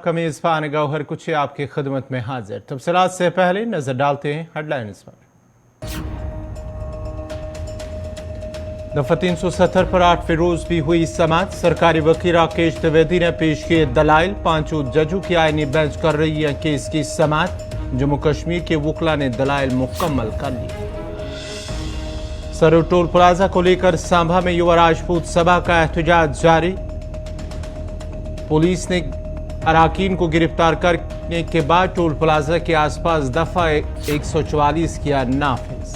आपका मेज़बान गौहर कुछ आपकी खिदमत में हाजिर। तफसीलात से पहले नजर डालते हैं हेडलाइंस पर। दफा 370 पर 8वें रोज भी हुई समाअत। सरकारी वकील राकेश द्विवेदी ने पेश किए दलाइल। 5 जजों की आईनी बेंच कर रही है केस की समाअत। जम्मू कश्मीर के वकला ने दलाइल मुकम्मल कर लिए। सरू टोल प्लाजा को लेकर सांभा में युवा राजपूत सभा का एहतजाज जारी। पुलिस ने अराकीन को गिरफ्तार करने के बाद टोल प्लाजा के आसपास दफा 144 किया नाफिज।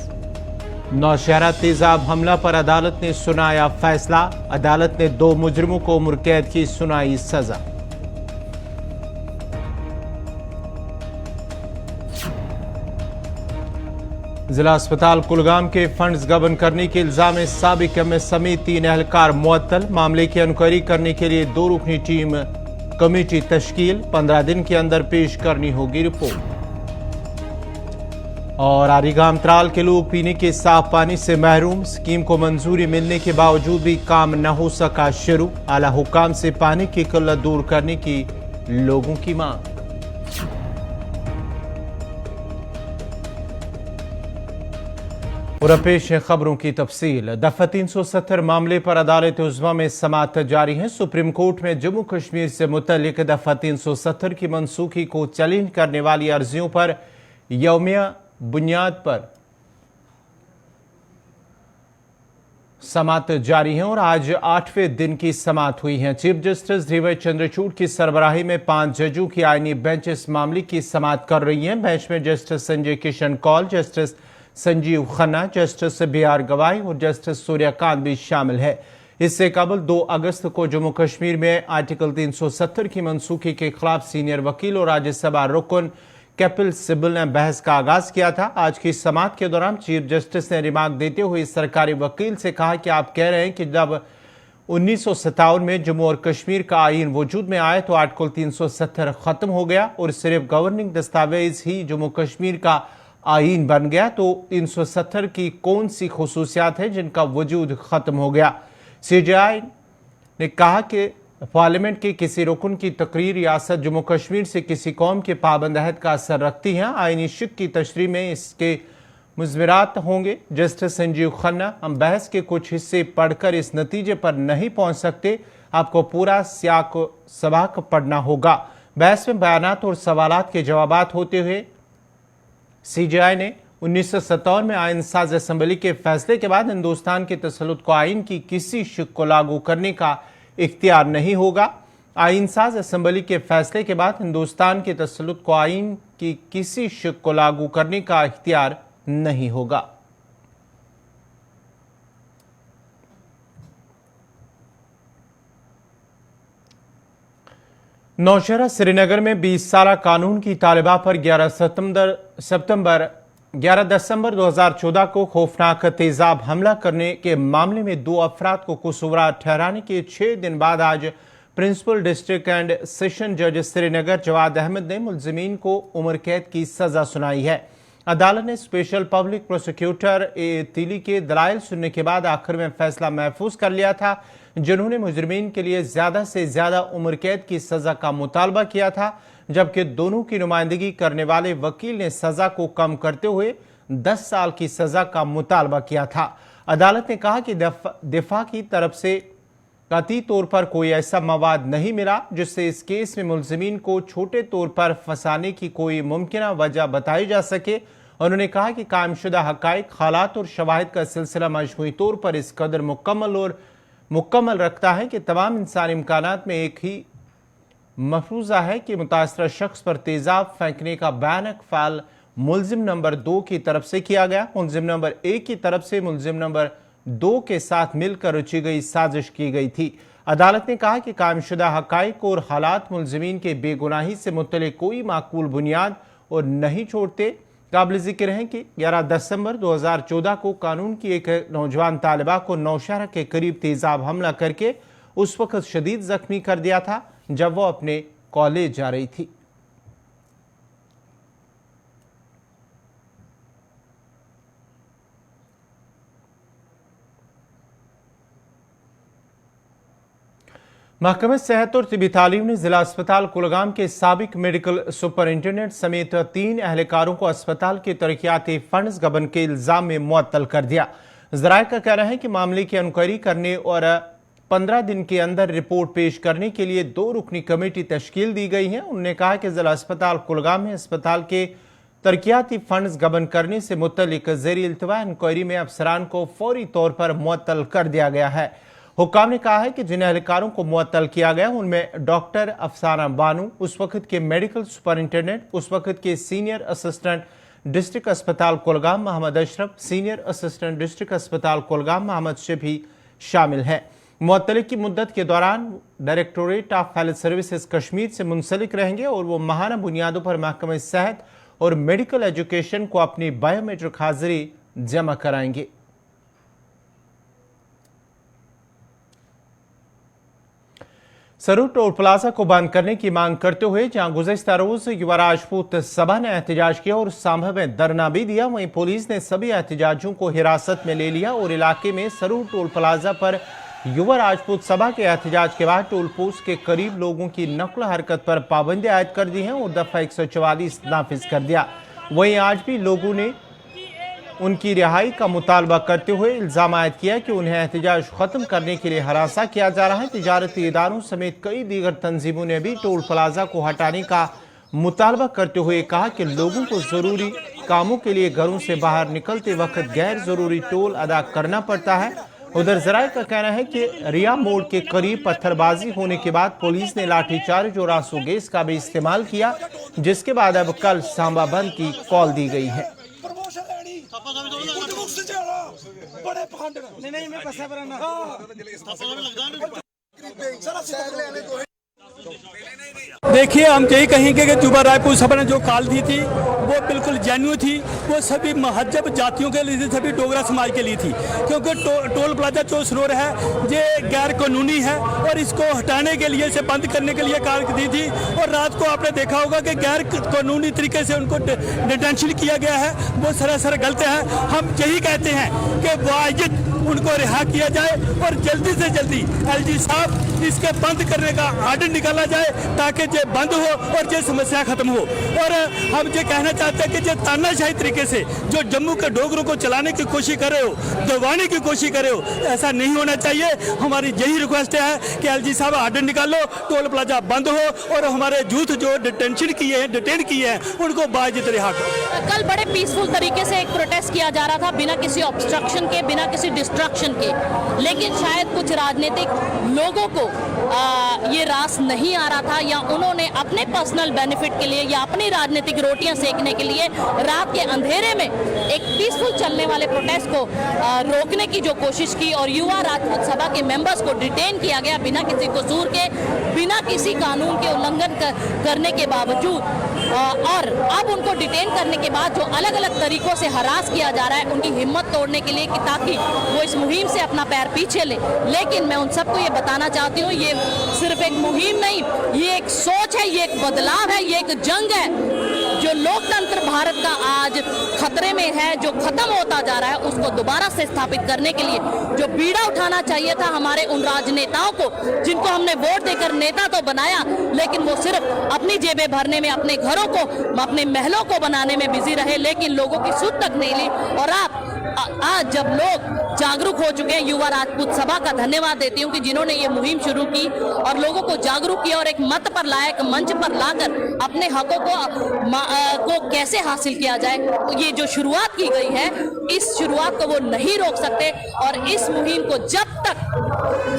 नौशहरा तेजाब हमला पर अदालत ने सुनाया फैसला। अदालत ने 2 मुजरिमों को उम्र कैद की सुनाई सजा। जिला अस्पताल कुलगाम के फंड्स गबन करने के इल्जाम में साबिक एमएस समेत 3 एहलकार मुअत्तल। मामले की इंक्वायरी करने के लिए 2 रुकनी टीम कमेटी तश्कील। 15 दिन के अंदर पेश करनी होगी रिपोर्ट। और आरीगाम त्राल के लोग पीने के साफ पानी से महरूम। स्कीम को मंजूरी मिलने के बावजूद भी काम न हो सका शुरू। आला हुकाम से पानी की किल्लत दूर करने की लोगों की मांग। और पेश है खबरों की तफसील। दफा 370 मामले पर अदालत उज़्मा में समाअत जारी है। सुप्रीम कोर्ट में जम्मू कश्मीर से मुतल्लिक दफा 370 की मनसूखी को चैलेंज करने वाली अर्जियों पर यौमिया बुनियाद पर समाअत जारी है और आज 8वें दिन की समाअत हुई है। चीफ जस्टिस डीवाई चंद्रचूड़ की सरबराही में 5 जजों की आईनी बेंच इस मामले की समाअत कर रही है। बेंच में justice Sanjay Kishan Kaul, justice Sanjiv Khanna, justice BR Gavai और जस्टिस सूर्यकांत भी शामिल है। इससे कबल 2 अगस्त को जम्मू कश्मीर में आर्टिकल 370 की मनसूखी के खिलाफ सीनियर वकील और राज्यसभा रुकन कपिल सिब्बल ने बहस का आगाज किया था। आज की समाअत के दौरान चीफ जस्टिस ने रिमार्क देते हुए सरकारी वकील से कहा कि आप कह रहे हैं कि जब 1957 में जम्मू और कश्मीर का आईन वजूद में आया तो आर्टिकल 370 खत्म हो गया और सिर्फ गवर्निंग दस्तावेज ही जम्मू कश्मीर का आईन बन गया। तो 370 की कौन सी खुसूसियात है जिनका वजूद खत्म हो गया। CJI ने कहा कि पार्लियामेंट के किसी रुकन की तकरीर रियासत जम्मू कश्मीर से किसी कौम के पाबंद अहद का असर रखती है। आईनी शिक की तशरीह में इसके मुज़मिरात होंगे। जस्टिस संजीव खन्ना, हम बहस के कुछ हिस्से पढ़कर इस नतीजे पर नहीं पहुंच सकते, आपको पूरा सियाक सबाक पढ़ना होगा। बहस में बयानात और सवालात के जवाबात होते हुए CJI ने 1957 में आइन साज असम्बली के फैसले के बाद हिंदुस्तान के तसल्लुत को आइन की किसी शिक को लागू करने का इख्तियार नहीं होगा। आइन साज असम्बली के फैसले के बाद हिंदुस्तान के तसल्लुत को आइन की किसी शिक को लागू करने का इख्तियार नहीं होगा। नौशहरा श्रीनगर में 20 साला कानून की तालिबा पर 11 दिसंबर 2014 को खौफनाक तेजाब हमला करने के मामले में 2 अफराद को कसूरवार ठहराने के 6 दिन बाद आज प्रिंसिपल डिस्ट्रिक्ट एंड सेशन जज श्रीनगर जवाद अहमद ने मुलजिमीन को उम्र कैद की सजा सुनाई है। अदालत ने स्पेशल पब्लिक प्रोसिक्यूटर तिली के दलाइल सुनने के बाद आखिर में फैसला महफूज कर लिया था, जिन्होंने मुजरिमीन के लिए ज्यादा से ज्यादा उम्र कैद की सजा का मुतालबा किया था, जबकि दोनों की नुमाइंदगी करने वाले वकील ने सजा को कम करते हुए 10 साल की सजा का मुतालबा किया था। अदालत ने कहा कि दिफा की तरफ से कतई तौर पर कोई ऐसा मवाद नहीं मिला जिससे इस केस में मुलजिमीन को छोटे तौर पर फंसाने की कोई मुमकिन वजह बताई जा सके। उन्होंने कहा कि कायमशुदा हकाइक, हालात और शवाहिद का सिलसिला मजमूई तौर पर इस कदर मुकम्मल रखता है कि तमाम इंसानी इम्कानात में एक ही मफरूजा है कि मुतासरा शख्स पर तेजाब फेंकने का भयानक फ़ाल मुलजिम नंबर 2 की तरफ से किया गया। मुलजिम नंबर 1 की तरफ से मुलजिम नंबर 2 के साथ मिलकर रची गई साजिश की गई थी। अदालत ने कहा कि कायमशुदा हकाइक और हालात मुलजिमीन के बेगुनाही से मुतल्लिक कोई माकूल बुनियाद और नहीं छोड़ते। काबिल जिक्र है कि 11 दिसंबर 2014 को कानून की एक नौजवान तालिबा को नौशहरा के करीब तेजाब हमला करके उस वक्त शदीद जख्मी कर दिया था जब वो अपने कॉलेज जा रही थी। महकमा सेहत और तिबी तालीम ने जिला अस्पताल कुलगाम के साबिक मेडिकल सुपरिंटेंडेंट समेत 3 एहलकारों को अस्पताल के तरक्याती फंड्स गबन के इल्जाम में मुअत्तल कर दिया। जराये का कहना है कि मामले की इंक्वायरी करने और 15 दिन के अंदर रिपोर्ट पेश करने के लिए 2 रुकनी कमेटी तश्कील दी गई है। उन्होंने कहा कि जिला अस्पताल कुलगाम में अस्पताल के तरक्याती फंड्स गबन करने से मुतल्लिक ज़ेरी इल्तवा इंक्वायरी में अफसरान को फौरी तौर पर मुअत्तल कर दिया गया है। हुक्काम ने कहा है कि जिन एहलकारों को मुअत्तल किया गया उनमें डॉक्टर अफसाना बानू, उस वक्त के मेडिकल सुपरिंटेंडेंट, उस वक्त के सीनियर असिस्टेंट डिस्ट्रिक्ट अस्पताल Kulgam Mohammad Ashraf, senior assistant district अस्पताल कुलगाम मोहम्मद शफी शामिल हैं। मुअत्तली की मुद्दत के दौरान directorate of health services Kashmir से मुंसलिक रहेंगे और वो माहाना बुनियादों पर महकमा सेहत और मेडिकल एजुकेशन को अपनी बायोमेट्रिक हाजिरी जमा कराएंगे। सरूर टोल प्लाजा को बंद करने की मांग करते हुए जहां गुज़श्ता रोज युवा राजपूत सभा ने एहतजाज किया और सांभा में धरना भी दिया, वहीं पुलिस ने सभी एहतजाजियों को हिरासत में ले लिया और इलाके में सरूर टोल प्लाजा पर युवा राजपूत सभा के एहतजाज के बाद टोल पोस्ट के करीब लोगों की नकल हरकत पर पाबंदी आयद कर दी है और दफा 144 नाफिज कर दिया। वहीं आज भी लोगों ने उनकी रिहाई का मुतालबा करते हुए इल्जाम आयद किया कि उन्हें एहतजाज खत्म करने के लिए हरासा किया जा रहा है। तिजारती इदारों समेत कई दीगर तंजीमों ने भी टोल प्लाजा को हटाने का मुतालबा करते हुए कहा कि लोगों को जरूरी कामों के लिए घरों से बाहर निकलते वक्त गैर जरूरी टोल अदा करना पड़ता है। उधर जराये का कहना है कि रिया मोड़ के करीब पत्थरबाजी होने के बाद पुलिस ने लाठीचार्ज और आंसू गैस का भी इस्तेमाल किया, जिसके बाद अब कल सांबा बंद की कॉल दी गई है। देखिए, हम यही कहेंगे कि युवा राजपूत सभा ने जो कॉल दी थी वो बिल्कुल जेन्युइन थी। वो सभी महजब जातियों के लिए थी, सभी डोगरा समाज के लिए थी, क्योंकि टोल प्लाजा जो सरोर है ये गैर कानूनी है और इसको हटाने के लिए, इसे बंद करने के लिए कॉल दी थी। और रात को आपने देखा होगा कि गैर कानूनी तरीके से उनको डिटेंशन किया गया है, वो सरासर गलत है। हम यही कहते हैं कि वाजिब उनको रिहा किया जाए और जल्दी से जल्दी एलजी साहब इसके बंद करने का आर्डर निकाला जाए ताकि ये बंद हो और ये समस्या खत्म हो। और हम ये कहना चाहते हैं कि ये तानाशाही तरीके से जो जम्मू के डोगरों को चलाने की कोशिश कर रहे हो, दबाने की कोशिश कर रहे हो, ऐसा नहीं होना चाहिए। हमारी यही रिक्वेस्ट है कि एलजी साहब आर्डर निकालो, टोल प्लाजा बंद हो और हमारे यूथ जो डिटेन किए हैं उनको बाइज्जत रिहा करो। कल बड़े पीसफुल तरीके से एक प्रोटेस्ट किया जा रहा था, बिना किसी ऑब्स्ट्रक्शन के, बिना किसी डिस्ट्रक्शन के, लेकिन शायद कुछ राजनीतिक लोगों को ये रास नहीं आ रहा था, या उन्होंने अपने पर्सनल बेनिफिट के लिए या अपनी राजनीतिक रोटियां सेकने के लिए रात के अंधेरे में एक पीसफुल चलने वाले प्रोटेस्ट को रोकने की जो कोशिश की और युवा राजपूत सभा के मेंबर्स को डिटेन किया गया बिना किसी कसूर के, बिना किसी कानून के उल्लंघन करने के बावजूद। और अब उनको डिटेन करने के बाद जो अलग अलग तरीकों से हरास किया जा रहा है उनकी हिम्मत तोड़ने के लिए कि ताकि वो इस मुहिम से अपना पैर पीछे ले। लेकिन मैं उन सबको ये बताना चाहती हूँ, ये सिर्फ एक मुहिम नहीं, ये एक सोच है, ये एक बदलाव है, ये एक जंग है। जो लोकतंत्र भारत का आज खतरे में है, जो खत्म होता जा रहा है, उसको दोबारा से स्थापित करने के लिए जो बीड़ा उठाना चाहिए था हमारे उन राजनेताओं को, जिनको हमने वोट देकर नेता तो बनाया, लेकिन वो सिर्फ अपनी जेबें भरने में, अपने घरों को, अपने महलों को बनाने में बिजी रहे, लेकिन लोगों की सुध तक नहीं ली। और आज जब लोग जागरूक हो चुके हैं, युवा राजपूत सभा का धन्यवाद देती हूँ कि जिन्होंने ये मुहिम शुरू की और लोगों को जागरूक किया और एक मत पर लाया, एक मंच पर लाकर अपने हकों को कैसे हासिल किया जाए, ये जो शुरुआत की गई है, इस शुरुआत को वो नहीं रोक सकते। और इस मुहिम को जब तक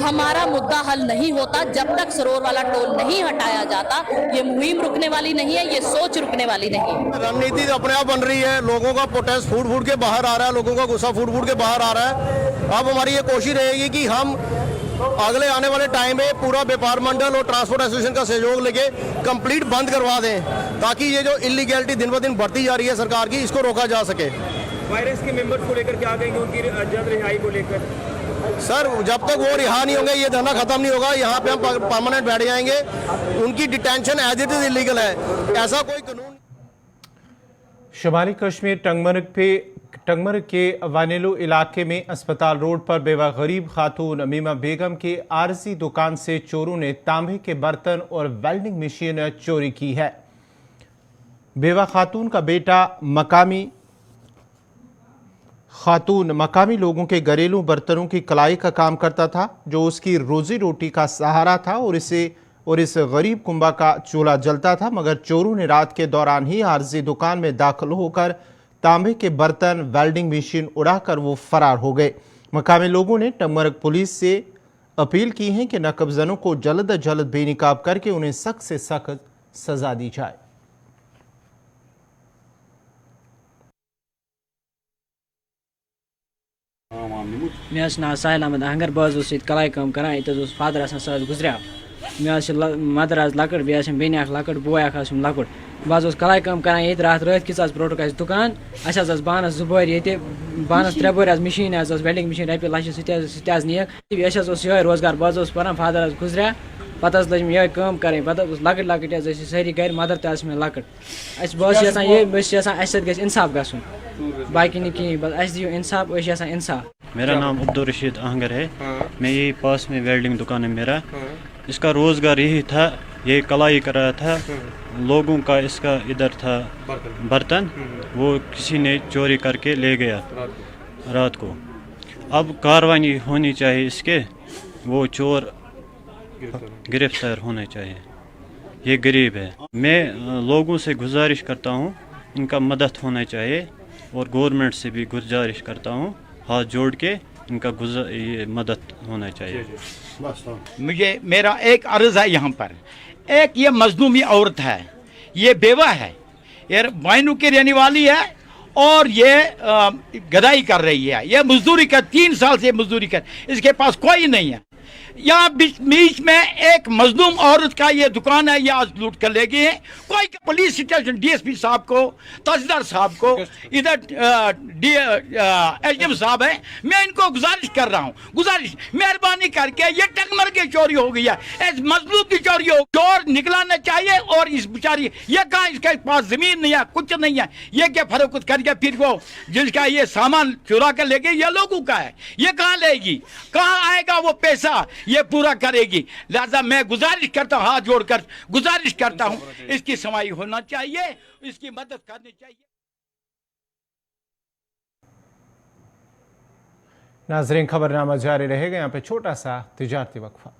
हमारा मुद्दा हल नहीं होता, जब तक सरोर वाला टोल नहीं हटाया जाता, ये मुहिम रुकने वाली नहीं है, ये सोच रुकने वाली नहीं है। रणनीति अपने आप बन रही है, लोगों का प्रोटेस्ट फूट के बाहर आ रहा है, लोगों का गुस्सा फूट के बाहर आ रहा है। अब हमारी ये कोशिश रहेगी कि हम अगले आने वाले टाइम में पूरा व्यापार मंडल और ट्रांसपोर्ट एसोसिएशन का सहयोग लेके कंप्लीट बंद करवा दें, ताकि ये जो इलीगैलिटी दिन ब दिन बढ़ती जा रही है सरकार की, इसको रोका जा सके। वायरस के मेंबर्स को लेकर क्या कहेंगे, उनकी जल्द रिहाई को लेकर? सर, जब तक वो रिहा नहीं होंगे, ये धरना खत्म नहीं होगा, यहाँ पे हम परमानेंट बैठ जाएंगे। उनकी detention as it is illegal है, ऐसा कोई कानून। शुमाली कश्मीर टंगमर्ग के वानेलो इलाके में अस्पताल रोड पर बेवा गरीब खातून मीमा बेगम की आरजी दुकान से चोरों ने तांबे के बर्तन और वेल्डिंग मशीन चोरी की है। बेवा खातून का बेटा मकामी लोगों के घरेलू बर्तनों की कलाई का काम करता था, जो उसकी रोजी रोटी का सहारा था और इस गरीब कुंबा का चूल्हा जलता था। मगर चोरों ने रात के दौरान ही आरजी दुकान में दाखिल होकर तांबे के बर्तन वेल्डिंग मशीन उड़ाकर वो फरार हो गए। मकामी लोगों ने टंगमर्ग पुलिस से अपील की है कि नकबजनों को जल्द अज जल्द बेनकाब करके उन्हें सख्त से सख्त सजा दी जाए। मे नाव साहिल अहमद अहंगर बस कलाई कम कर फादर सह गुजरिया मे मदर लकट बे बेन लकट बोय लकट बस कलाई कम कर ये रात किस ब्रोटुक दुकान अस बानस जुबर ये बानस 3 बोर मशीन वेल्डिंग मशीन रपी लच सह नीक ये रोजगार बस पान फादर गुजरिया पत लज ये कम कर पत लकट लकट सारी गर मदर तस मे लकट बस ये इंसाफ गन बाकी नहीं कहीं बस अस दियो इंसाफ इंसाफ। मेरा नाम अब्दुल रशीद आहंगर है। मैं यही पास में वेल्डिंग दुकान है मेरा। इसका रोज़गार यही था, ये कलाई कर रहा था। लोगों का इसका इधर था बर्तन, वो किसी ने चोरी करके ले गया रात को। अब कार्रवाई होनी चाहिए इसके, वो चोर गिरफ्तार होने चाहिए। ये गरीब है। मैं लोगों से गुजारिश करता हूँ, इनका मदद होना चाहिए और गवर्नमेंट से भी गुजारिश करता हूँ, हाथ जोड़ के इनका ये मदद होना चाहिए। मुझे मेरा एक अर्ज है यहाँ पर, एक ये मजलूमी औरत है, ये बेवा है, ये बाइनू की रहने वाली है और ये गदाई कर रही है। ये मजदूरी कर 3 साल से मजदूरी कर, इसके पास कोई नहीं है। यहाँ बीच में एक मजलूम औरत का ये दुकान है, ये आज लूट कर ले गए हैं। कोई पुलिस स्टेशन डीएसपी साहब को, तहसीलदार साहब को, इधर एसडीएम साहब है, मैं इनको गुजारिश कर रहा हूँ, गुजारिश मेहरबानी करके ये टंगमर्ग की चोरी हो गई है, इस मजलूम की चोरी हो, चोर निकलाना चाहिए। और इस बेचारी ये कहा इसके पास जमीन नहीं है, कुछ नहीं है, ये क्या फरोख्त करके फिर वो जिसका ये सामान चुरा कर ले गए, ये लोगों का है, ये कहाँ लेगी, कहाँ आएगा वो पैसा, ये पूरा करेगी। लिहाजा मैं गुजारिश करता हूँ, हाथ जोड़कर गुजारिश करता हूँ, इसकी समाई होना चाहिए, इसकी मदद करनी चाहिए। नाज़रीन, खबरनामा जारी रहेगा। यहाँ पे छोटा सा तिजारती वक्फा।